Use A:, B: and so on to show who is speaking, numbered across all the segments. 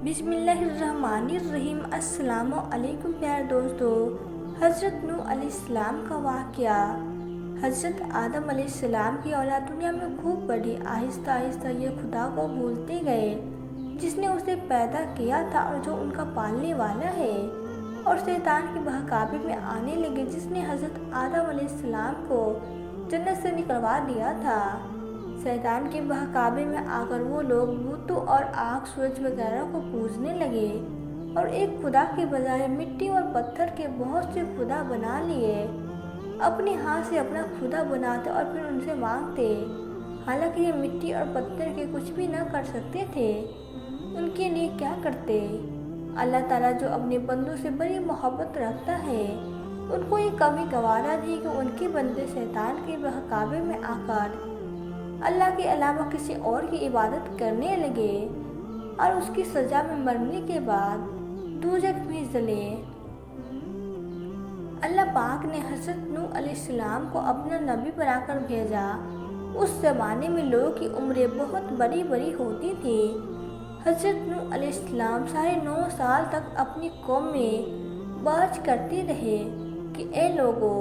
A: بسم اللہ الرحمن الرحیم۔ السلام علیکم پیارے دوستو۔ حضرت نوح علیہ السلام کا واقعہ۔ حضرت آدم علیہ السلام کی اولاد دنیا میں خوب بڑھی۔ آہستہ آہستہ یہ خدا کو بھولتے گئے جس نے اسے پیدا کیا تھا اور جو ان کا پالنے والا ہے، اور شیطان کے بہکاوے میں آنے لگے جس نے حضرت آدم علیہ السلام کو جنت سے نکلوا دیا تھا۔ شیطان کے بہکاوے میں آ کر وہ لوگ بتوں اور آگ، سورج وغیرہ کو پوجنے لگے اور ایک خدا کے بجائے مٹی اور پتھر کے بہت سے خدا بنا لیے۔ اپنے ہاتھ سے اپنا خدا بناتے اور پھر ان سے مانگتے، حالانکہ یہ مٹی اور پتھر کے کچھ بھی نہ کر سکتے تھے۔ ان کے لیے کیا کرتے؟ اللہ تعالیٰ جو اپنے بندوں سے بڑی محبت رکھتا ہے، ان کو یہ کبھی گوارا نہیں کہ ان کے بندے شیطان کے بہکاوے میں آ کر اللہ کے علاوہ کسی اور کی عبادت کرنے لگے اور اس کی سزا میں مرنے کے بعد دوزخ میں جلے۔ اللہ پاک نے حضرت نوح علیہ السلام کو اپنا نبی بنا کر بھیجا۔ اس زمانے میں لوگوں کی عمریں بہت بڑی بڑی ہوتی تھی۔ حضرت نوح علیہ السلام 9.5 سال تک اپنی قوم میں بات کرتے رہے کہ اے لوگو،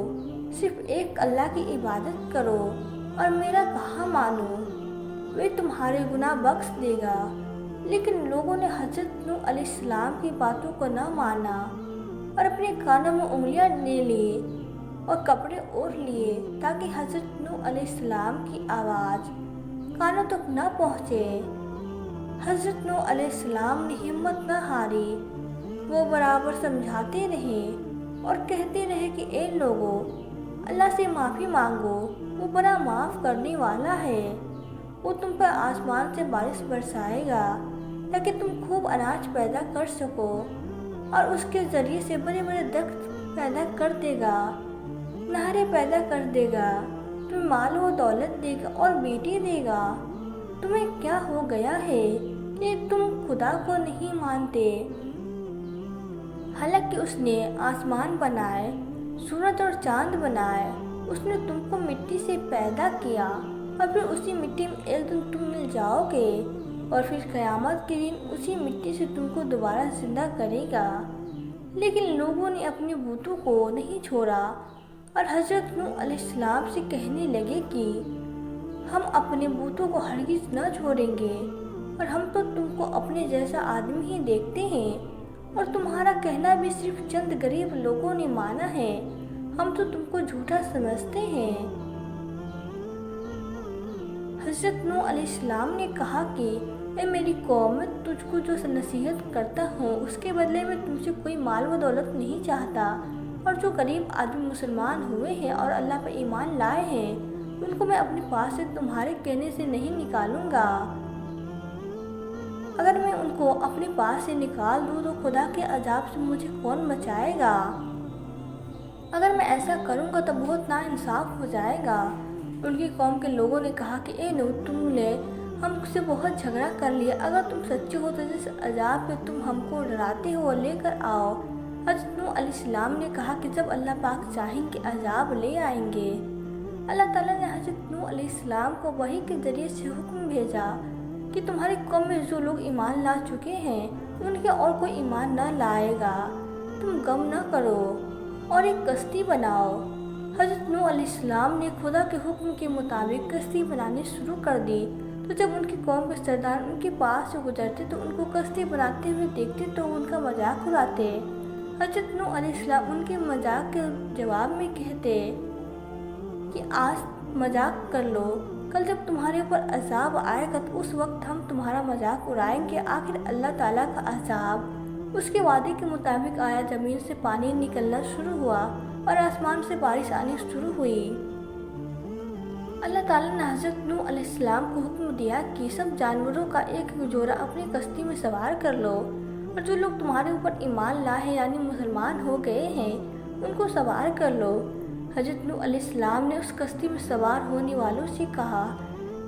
A: صرف ایک اللہ کی عبادت کرو اور میرا کہا مانو، وہ تمہارے گناہ بخش دے گا۔ لیکن لوگوں نے حضرت نوح علیہ السلام کی باتوں کو نہ مانا اور اپنے کانوں میں انگلیاں لے لی اور کپڑے اوڑھ لیے تاکہ حضرت نوح علیہ السلام کی آواز کانوں تک نہ پہنچے۔ حضرت نوح علیہ السلام نے ہمت نہ ہاری۔ وہ برابر سمجھاتے رہے اور کہتے رہے کہ اے لوگو، اللہ سے معافی مانگو، وہ بڑا معاف کرنے والا ہے۔ وہ تم پر آسمان سے بارش برسائے گا تاکہ تم خوب اناج پیدا کر سکو، اور اس کے ذریعے سے بڑے بڑے درخت پیدا کر دے گا، نہریں پیدا کر دے گا، تمہیں مال و دولت دے گا اور بیٹی دے گا۔ تمہیں کیا ہو گیا ہے کہ تم خدا کو نہیں مانتے؟ حالانکہ اس نے آسمان بنائے، سورج اور چاند بنائے، اس نے تم کو مٹی سے پیدا کیا اور پھر اسی مٹی میں ایک دن تم مل جاؤ گے، اور پھر قیامت کے دن اسی مٹی سے تم کو دوبارہ زندہ کرے گا۔ لیکن لوگوں نے اپنے بتوں کو نہیں چھوڑا اور حضرت نوح علیہ السلام سے کہنے لگے کہ ہم اپنے بتوں کو ہرگز نہ چھوڑیں گے، اور ہم تو تم کو اپنے جیسا آدمی ہی دیکھتے ہیں، اور تمہارا کہنا بھی صرف چند غریب لوگوں نے مانا ہے، ہم تو تم کو جھوٹا سمجھتے ہیں۔ حضرت نوح علیہ السلام نے کہا کہ اے میری قوم، میں تجھ کو جو نصیحت کرتا ہوں اس کے بدلے میں تم سے کوئی مال و دولت نہیں چاہتا، اور جو غریب آدمی مسلمان ہوئے ہیں اور اللہ پر ایمان لائے ہیں، ان کو میں اپنے پاس سے تمہارے کہنے سے نہیں نکالوں گا۔ اگر میں ان کو اپنے پاس سے نکال دوں تو خدا کے عذاب سے مجھے کون بچائے گا؟ اگر میں ایسا کروں گا تو بہت ناانصاف ہو جائے گا۔ ان کی قوم کے لوگوں نے کہا کہ اے نوح، تم نے ہم سے بہت جھگڑا کر لیا، اگر تم سچے ہو تو جس عذاب پہ تم ہم کو ڈراتے ہو لے کر آؤ۔ حضرت نوح علیہ السلام نے کہا کہ جب اللہ پاک چاہیں گے عذاب لے آئیں گے۔ اللہ تعالیٰ نے حضرت نوح علیہ السلام کو وحی کے ذریعے سے حکم بھیجا کہ تمہاری قوم میں جو لوگ ایمان لا چکے ہیں ان کے اور کوئی ایمان نہ لائے گا، تم غم نہ کرو اور ایک کشتی بناؤ۔ حضرت نوح علیہ السلام نے خدا کے حکم کے مطابق کشتی بنانی شروع کر دی، تو جب ان کی قوم کے سردار ان کے پاس سے گزرتے تو ان کو کشتی بناتے ہوئے دیکھتے تو ان کا مذاق اڑاتے۔ حضرت نوح علیہ السلام ان کے مذاق کے جواب میں کہتے کہ آج مذاق کر لو، کل جب تمہارے اوپر عذاب آئے گا تو اس وقت ہم تمہارا مذاق اڑائیں گے۔ آخر اللہ تعالیٰ کا عذاب اس کے وعدے کے مطابق آیا، زمین سے پانی نکلنا شروع ہوا اور آسمان سے بارش آنی شروع ہوئی۔ اللہ تعالیٰ نے حضرت نوح علیہ السلام کو حکم دیا کہ سب جانوروں کا ایک جوڑا اپنی کشتی میں سوار کر لو، اور جو لوگ تمہارے اوپر ایمان لائے یعنی مسلمان ہو گئے ہیں ان کو سوار کر لو۔ حضرت نوح علیہ السلام نے اس کشتی میں سوار ہونے والوں سے کہا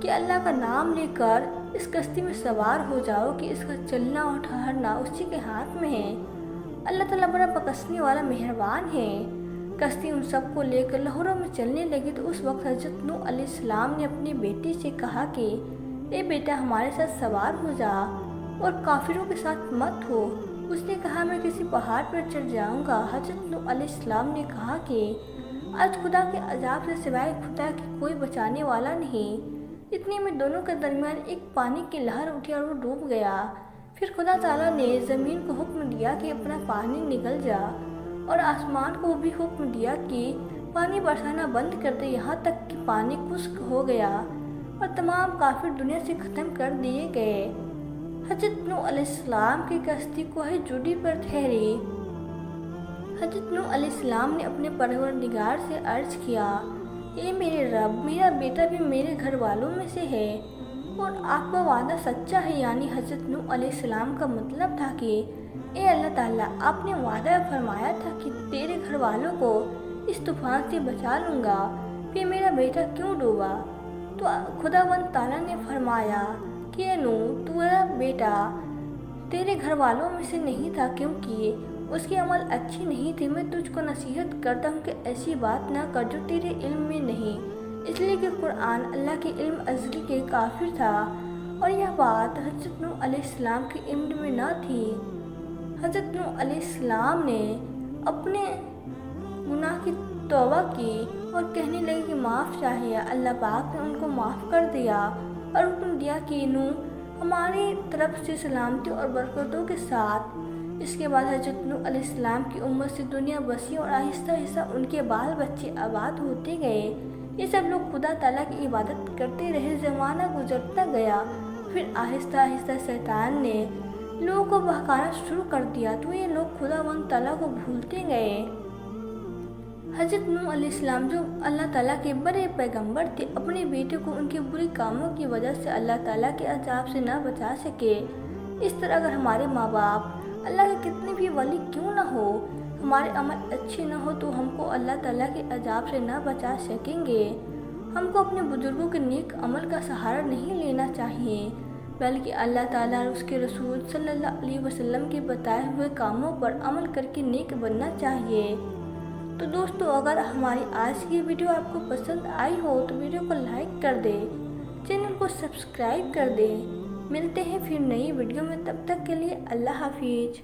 A: کہ اللہ کا نام لے کر اس کشتی میں سوار ہو جاؤ کہ اس کا چلنا اور ٹھہرنا اسی کے ہاتھ میں ہے۔ اللہ تعالیٰ بڑا بخشنے والا مہربان ہے۔ کشتی ان سب کو لے کر لہروں میں چلنے لگی، تو اس وقت حضرت نوح علیہ السلام نے اپنی بیٹی سے کہا کہ اے بیٹا، ہمارے ساتھ سوار ہو جا۔ اور کافروں کے ساتھ مت ہو۔ اس نے کہا میں کسی پہاڑ پر چڑھ جاؤں گا۔ حضرت نوح علیہ السلام نے کہا کہ آج خدا کے عذاب سے سوائے خدا کی کوئی بچانے والا نہیں۔ اتنے میں دونوں کے درمیان ایک پانی کی لہر اٹھی اور وہ ڈوب گیا۔ پھر خدا تعالیٰ نے زمین کو حکم دیا کہ اپنا پانی نکل جا، اور آسمان کو بھی حکم دیا کہ پانی برسانا بند کر دے، یہاں تک کہ پانی خشک ہو گیا اور تمام کافر دنیا سے ختم کر دیے گئے۔ حضرت نوح علیہ السلام کی کشتی کوہ جودی پر ٹھہری۔ حضرت نوح علیہ السلام نے اپنے پروردگار سے عرض کیا، اے میرے رب، میرا بیٹا بھی میرے گھر والوں میں سے ہے اور آپ کا وعدہ سچا ہے۔ یعنی حضرت نوح علیہ السلام کا مطلب تھا کہ اے اللہ تعالیٰ، آپ نے وعدہ فرمایا تھا کہ تیرے گھر والوں کو اس طوفان سے بچا لوں گا، پھر میرا بیٹا کیوں ڈوبا؟ تو خداوند تعالیٰ نے فرمایا کہ اے نوح، تیرا بیٹا تیرے گھر والوں میں سے نہیں تھا، کیونکہ اس کے عمل اچھی نہیں تھی۔ میں تجھ کو نصیحت کرتا ہوں کہ ایسی بات نہ کر جو تیرے علم میں نہیں، اس لیے کہ قرآن اللہ کے علم ازلی کے کافر تھا اور یہ بات حضرت نوح علیہ السلام کے علم میں نہ تھی۔ حضرت نوح علیہ السلام نے اپنے گناہ کی توبہ کی اور کہنے لگے کہ معاف چاہیے۔ اللہ پاک نے ان کو معاف کر دیا اور حکم دیا کہ نوح ہماری طرف سے سلامتی اور برکتوں کے ساتھ۔ اس کے بعد حضرت نوح علیہ السلام کی امت سے دنیا بسی اور آہستہ آہستہ ان کے بال بچے آباد ہوتے گئے۔ یہ سب لوگ خدا تعالیٰ کی عبادت کرتے رہے، زمانہ گزرتا گیا۔ پھر آہستہ آہستہ شیطان نے لوگوں کو بہکانا شروع کر دیا تو یہ لوگ خداوند تعالیٰ کو بھولتے گئے۔ حضرت نوح علیہ السلام جو اللہ تعالیٰ کے بڑے پیغمبر تھے، اپنے بیٹے کو ان کے برے کاموں کی وجہ سے اللہ تعالیٰ کے عذاب سے نہ بچا سکے۔ اس طرح اگر ہمارے ماں باپ اللہ کے کتنے بھی ولی کیوں نہ ہو، ہمارے عمل اچھے نہ ہو تو ہم کو اللہ تعالیٰ کے عذاب سے نہ بچا سکیں گے۔ ہم کو اپنے بزرگوں کے نیک عمل کا سہارا نہیں لینا چاہیے، بلکہ اللہ تعالیٰ اور اس کے رسول صلی اللہ علیہ وسلم کے بتائے ہوئے کاموں پر عمل کر کے نیک بننا چاہیے۔ تو دوستو، اگر ہماری آج کی ویڈیو آپ کو پسند آئی ہو تو ویڈیو کو لائک کر دیں، چینل کو سبسکرائب کر دیں۔ ملتے ہیں پھر نئی ویڈیو میں، تب تک کے لیے اللہ حافظ۔